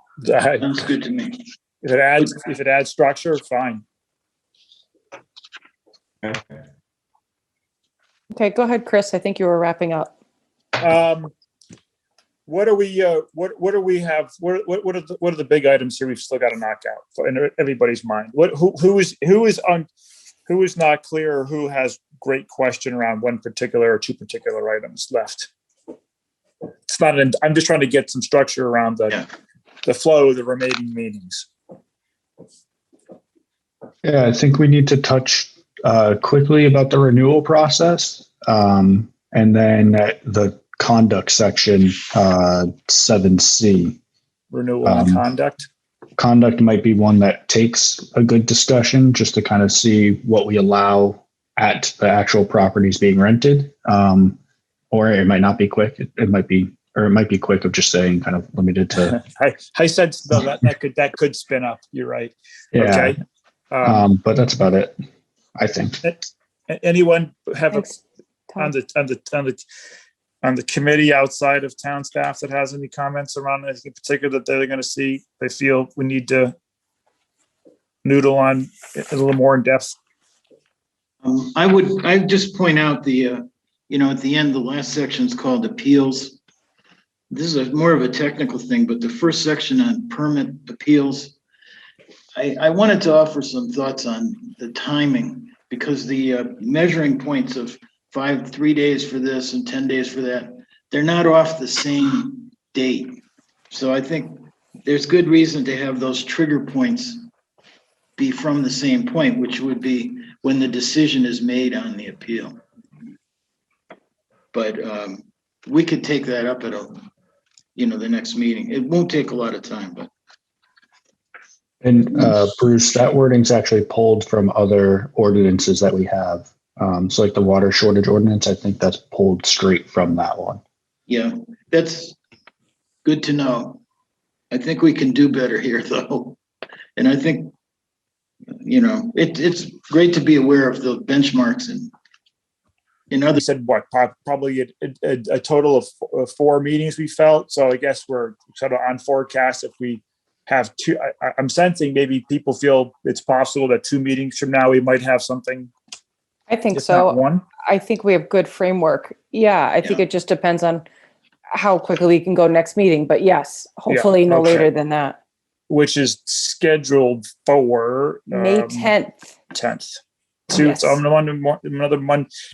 Speaker 4: good to me.
Speaker 1: If it adds structure, fine.
Speaker 3: Okay, go ahead, Chris. I think you were wrapping up.
Speaker 1: What do we have? What are the big items here we've still got to knock out in everybody's mind? Who is not clear, or who has great question around one particular or two particular items left? It's not. I'm just trying to get some structure around the flow of the remaining meetings.
Speaker 2: Yeah, I think we need to touch quickly about the renewal process, and then the conduct section, 7C.
Speaker 1: Renewal and conduct.
Speaker 2: Conduct might be one that takes a good discussion just to kind of see what we allow at the actual properties being rented. Or it might not be quick. It might be or it might be quick of just saying kind of limited to.
Speaker 1: I said though that could spin up. You're right.
Speaker 2: Yeah.
Speaker 1: Okay.
Speaker 2: But that's about it, I think.
Speaker 1: Anyone have
Speaker 3: Thanks, Tom.
Speaker 1: on the committee outside of town staff that has any comments around anything in particular that they're going to see, they feel we need to noodle on a little more in depth?
Speaker 4: I'd just point out the, at the end, the last section is called appeals. This is more of a technical thing, but the first section on permit appeals, I wanted to offer some thoughts on the timing, because the measuring points of 3 days for this and 10 days for that, they're not off the same date. So I think there's good reason to have those trigger points be from the same point, which would be when the decision is made on the appeal. But we could take that up at the next meeting. It won't take a lot of time, but.
Speaker 2: And Bruce, that wording's actually pulled from other ordinances that we have. So like the water shortage ordinance, I think that's pulled straight from that one.
Speaker 4: Yeah, that's good to know. I think we can do better here though. And I think, it's great to be aware of the benchmarks and
Speaker 1: You said what, probably a total of 4 meetings we felt. So I guess we're sort of on forecast if we have 2. I'm sensing maybe people feel it's possible that 2 meetings from now we might have something.
Speaker 3: I think
Speaker 1: if
Speaker 3: so.
Speaker 1: not one.
Speaker 3: I think we have good framework. Yeah, I think it just depends on how quickly we can go next meeting. But yes, hopefully no later than that.
Speaker 1: Which is scheduled for
Speaker 3: May 10th.
Speaker 1: 10th. So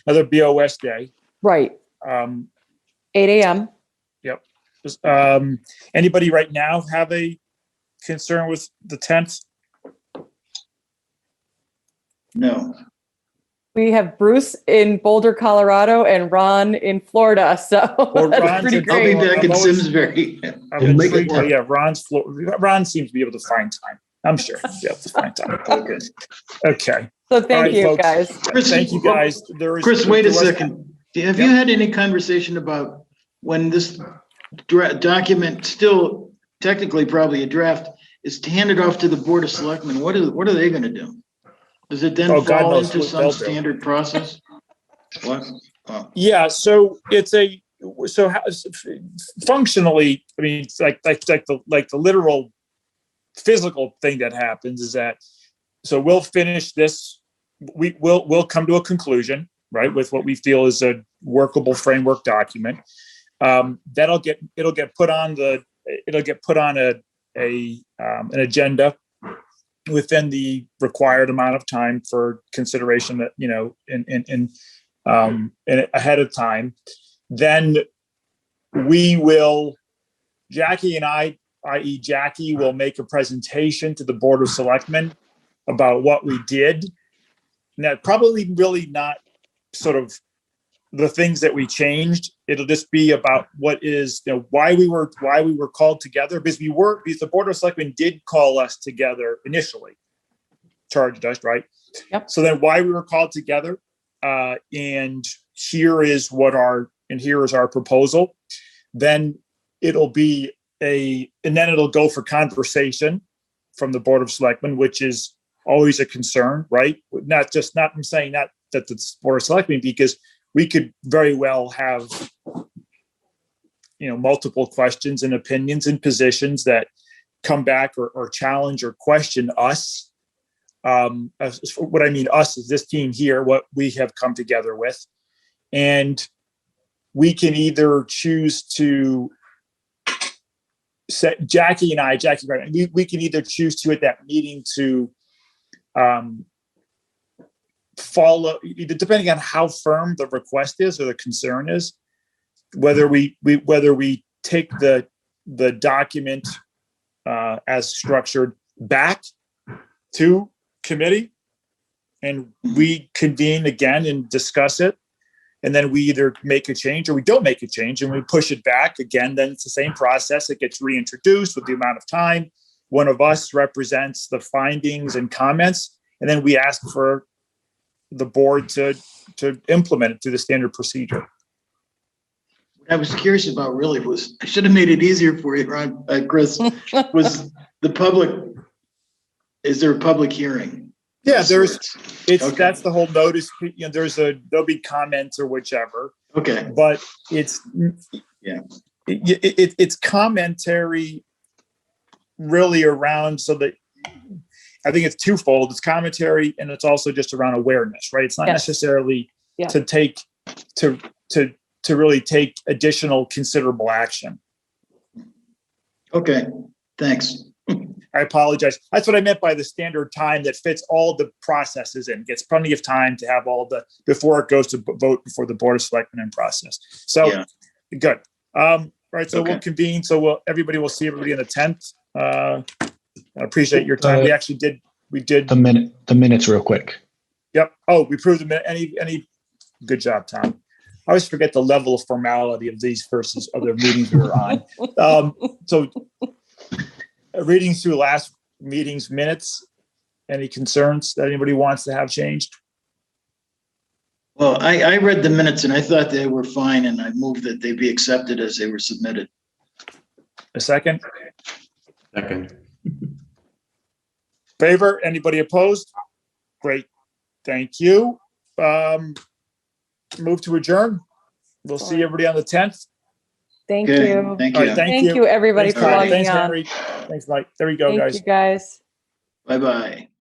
Speaker 1: another BOS day.
Speaker 3: Right. 8 a.m.
Speaker 1: Yep. Anybody right now have a concern with the 10th?
Speaker 4: No.
Speaker 3: We have Bruce in Boulder, Colorado, and Ron in Florida. So that's pretty great.
Speaker 4: I'll be back in Simsbury.
Speaker 1: Ron seems to be able to find time. I'm sure he'll be able to find time. Okay.
Speaker 3: So thank you,
Speaker 1: folks.
Speaker 3: guys.
Speaker 4: Chris,
Speaker 1: Thank you, guys.
Speaker 4: Chris, wait a second. Have you had any conversation about when this document, still technically probably a draft, is handed off to the Board of Selectmen? What are they going to do? Does it then fall into some standard process? What? Oh.
Speaker 1: Yeah. So functionally, I mean, it's like the literal physical thing that happens is that, so we'll finish this. We'll come to a conclusion, right, with what we feel is a workable framework document. It'll get put on an agenda within the required amount of time for consideration that, and ahead of time. Then Jackie and I, i.e. Jackie, will make a presentation to the Board of Selectmen about what we did. Now, probably really not sort of the things that we changed. It'll just be about what is, why we were called together, because the Board of Selectmen did call us together initially, charged us, right?
Speaker 3: Yep.
Speaker 1: So then why we were called together, and here is our proposal. Then it'll go for conversation from the Board of Selectmen, which is always a concern, right? I'm saying that the Board of Selectmen, because we could very well have, multiple questions and opinions and positions that come back or challenge or question us. What I mean us is this team here, what we have come together with. And we can either choose to set Jackie, we can either choose to at that meeting to follow, depending on how firm the request is or the concern is, whether we take the document as structured back to committee and we convene again and discuss it. And then we either make a change or we don't make a change and we push it back again. Then it's the same process. It gets reintroduced with the amount of time. One of us represents the findings and comments, and then we ask for the board to implement it through the standard procedure.
Speaker 4: I was curious about really was, I should have made it easier for you, Ron, Chris, was the public, is there a public hearing?
Speaker 1: Yeah,
Speaker 4: Of sorts? Okay.
Speaker 1: that's the whole notice, there'll be comments or whichever,
Speaker 4: Okay,
Speaker 1: but it's,
Speaker 4: Yeah.
Speaker 1: It's commentary really around, so that I think it's twofold. It's commentary and it's also just around awareness, right? It's not
Speaker 3: Yes.
Speaker 1: necessarily
Speaker 3: Yeah.
Speaker 1: to really take additional considerable action.
Speaker 4: okay, thanks.
Speaker 1: I apologize. That's what I meant by the standard time that fits all the processes in, gets plenty of time to have all the, before it goes to vote before the Board of Selectmen in process. So,
Speaker 4: Yeah.
Speaker 1: good. All right, so
Speaker 4: Okay.
Speaker 1: we'll convene. So everybody will see everybody on the 10th. I appreciate your time. We did.
Speaker 2: The minutes real quick.
Speaker 1: Yep. Oh, we proved the minute. Any, good job, Tom. I always forget the level of formality of these versus other meetings we were on. So reading through last meeting's minutes, any concerns that anybody wants to have changed?
Speaker 4: Well, I read the minutes and I thought they were fine, and I moved that they be accepted as they were submitted.
Speaker 1: A second?
Speaker 5: Second.
Speaker 1: Favor? Anybody opposed? Great. Thank you. Move to adjourn. We'll see everybody on the 10th.
Speaker 3: Thank
Speaker 4: Okay,
Speaker 3: you.
Speaker 4: thank
Speaker 1: All
Speaker 4: you.
Speaker 1: right,
Speaker 3: Thank you, everybody,
Speaker 1: Thanks,
Speaker 3: for
Speaker 1: Mike.
Speaker 3: logging
Speaker 1: Thanks,
Speaker 3: on.
Speaker 1: Henry. Thanks, Mike. There we go,
Speaker 3: Thank
Speaker 1: guys.
Speaker 3: you, guys.
Speaker 4: Bye-bye.